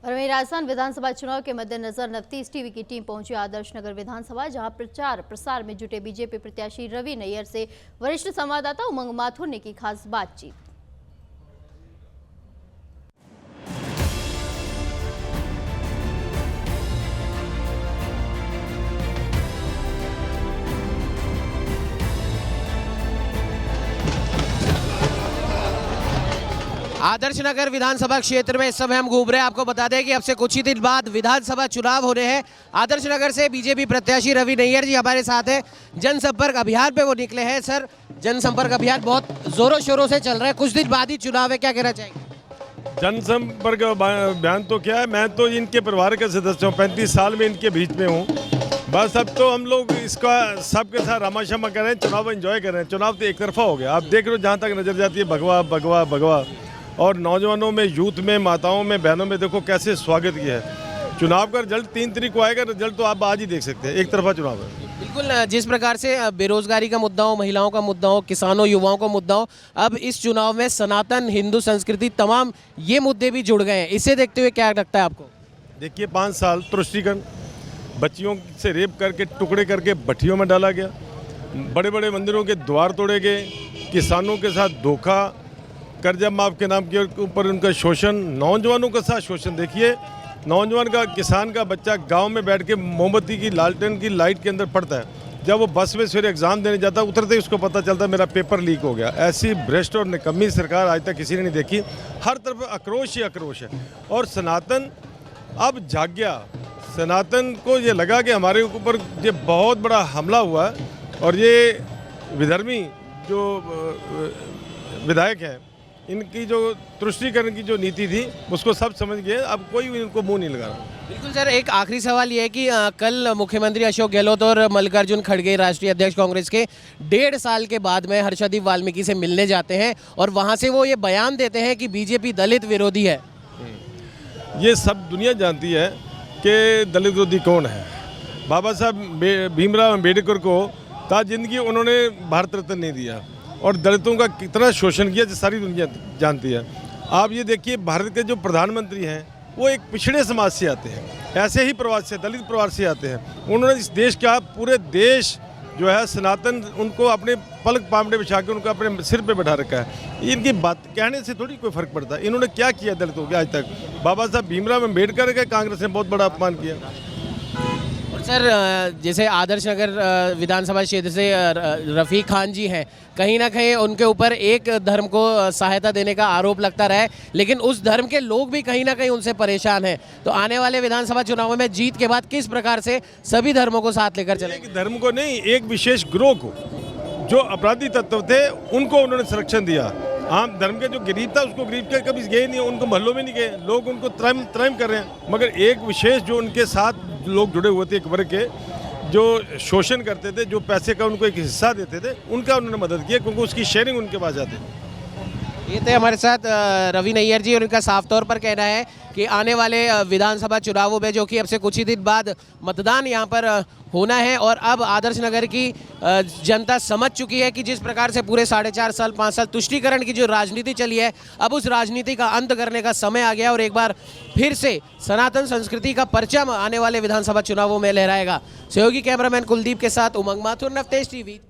और वहीं राजस्थान विधानसभा चुनाव के मद्देनजर नवतीस टीवी की टीम पहुंची आदर्श नगर विधानसभा, जहां प्रचार प्रसार में जुटे बीजेपी प्रत्याशी रवि नैयर से वरिष्ठ संवाददाता उमंग माथुर ने की खास बातचीत। आदर्श नगर विधानसभा क्षेत्र में इस समय हम घूम रहे हैं। आपको बता दें कि अब से कुछ ही दिन बाद विधानसभा चुनाव होने हैं। आदर्श नगर से बीजेपी प्रत्याशी रवि नैयर जी हमारे साथ हैं। जनसंपर्क अभियान पे वो निकले हैं। सर, जनसंपर्क अभियान बहुत जोरों शोरों से चल रहा है, कुछ दिन बाद ही चुनाव है, क्या कहना चाहेंगे? जनसंपर्क अभियान तो क्या है, मैं तो इनके परिवार का सदस्य हूँ, 35 साल में इनके बीच में हूँ। बस अब तो हम लोग इसका सबके साथ रामाशमा कर रहे हैं, चुनाव एंजॉय कर रहे हैं। चुनाव तो एक तरफा हो गया, आप देख रहे हो जहाँ तक नजर जाती है भगवा भगवा भगवा। और नौजवानों में, यूथ में, माताओं में, बहनों में देखो कैसे स्वागत किया है। चुनाव का रिजल्ट 3 तारीख को आएगा, रिजल्ट तो आप आज ही देख सकते हैं, एक तरफा चुनाव है। बिल्कुल, जिस प्रकार से बेरोजगारी का मुद्दा हो, महिलाओं का मुद्दा हो, किसानों युवाओं का मुद्दा हो, अब इस चुनाव में सनातन हिंदू संस्कृति तमाम ये मुद्दे भी जुड़ गए हैं। इसे देखते हुए क्या लगता है आपको? देखिए, 5 साल तुष्टिकरण, बच्चियों से रेप करके टुकड़े करके भट्टियों में डाला गया, बड़े बड़े मंदिरों के द्वार तोड़े गए, किसानों के साथ धोखा, कर्जा माफ के नाम के ऊपर उनका शोषण, नौजवानों के साथ शोषण। देखिए, नौजवान का, किसान का बच्चा गांव में बैठ के मोमबत्ती की, लालटेन की लाइट के अंदर पढ़ता है। जब वो बस में सवेरे एग्जाम देने जाता है, उतरते ही उसको पता चलता है मेरा पेपर लीक हो गया। ऐसी भ्रष्ट और निकम्मी सरकार आज तक किसी ने नहीं देखी। हर तरफ आक्रोश ही आक्रोश है। और सनातन अब जाग गया। सनातन को ये लगा कि हमारे ऊपर ये बहुत बड़ा हमला हुआ है, और ये विधर्मी जो विधायक हैं, इनकी जो तुष्टिकरण की जो नीति थी उसको सब समझ गए। अब कोई भी इनको मुंह नहीं लगा रहा। बिल्कुल सर, एक आखिरी सवाल ये है कि कल मुख्यमंत्री अशोक गहलोत और मल्लिकार्जुन खड़गे, राष्ट्रीय अध्यक्ष कांग्रेस के, 1.5 साल के बाद में हर्षदीप वाल्मीकि से मिलने जाते हैं और वहाँ से वो ये बयान देते हैं कि बीजेपी दलित विरोधी है। ये सब दुनिया जानती है कि दलित विरोधी कौन है। बाबा साहब भीमराव अम्बेडकर को ताजिंदगी उन्होंने भारत रत्न नहीं दिया, और दलितों का कितना शोषण किया सारी दुनिया जानती है। आप ये देखिए, भारत के जो प्रधानमंत्री हैं वो एक पिछड़े समाज से आते हैं, ऐसे ही परिवार से, दलित परिवार से आते हैं। उन्होंने इस देश का, पूरे देश जो है सनातन, उनको अपने पलक पामड़े बिछा के उनको अपने सिर पे बैठा रखा है। इनकी बात कहने से थोड़ी कोई फर्क पड़ता है। इन्होंने क्या किया दलितों के आज तक? बाबा साहब भीमराव अम्बेडकर का कांग्रेस ने बहुत बड़ा अपमान किया। सर, जैसे आदर्श नगर विधानसभा क्षेत्र से रफ़ीक खान जी हैं, कहीं ना कहीं उनके ऊपर एक धर्म को सहायता देने का आरोप लगता रहा है, लेकिन उस धर्म के लोग भी कहीं ना कहीं उनसे परेशान हैं। तो आने वाले विधानसभा चुनाव में जीत के बाद किस प्रकार से सभी धर्मों को साथ लेकर चलेंगे? एक धर्म को नहीं, एक विशेष ग्रोह को, जो अपराधी तत्व थे उनको उन्होंने संरक्षण दिया। आम धर्म के जो गरीब था उसको, गरीब के कभी गए नहीं, उनको मोहल्लों में नहीं गए, लोग उनको त्रैम कर रहे हैं। मगर एक विशेष जो उनके साथ लोग जुड़े हुए थे, एक वर्ग के जो शोषण करते थे, जो पैसे का उनको एक हिस्सा देते थे, उनका उन्होंने मदद किया, क्योंकि उसकी शेयरिंग उनके पास जाती थी। ये थे हमारे साथ रवि नैयर जी, और उनका साफ तौर पर कहना है कि आने वाले विधानसभा चुनावों में, जो कि अब से कुछ ही दिन बाद मतदान यहाँ पर होना है, और अब आदर्श नगर की जनता समझ चुकी है कि जिस प्रकार से पूरे 4.5 साल 5 साल तुष्टीकरण की जो राजनीति चली है, अब उस राजनीति का अंत करने का समय आ गया और एक बार फिर से सनातन संस्कृति का परचम आने वाले विधानसभा चुनावों में लहराएगा। सहयोगी कैमरामैन कुलदीप के साथ उमंग माथुर, नवतेज टीवी।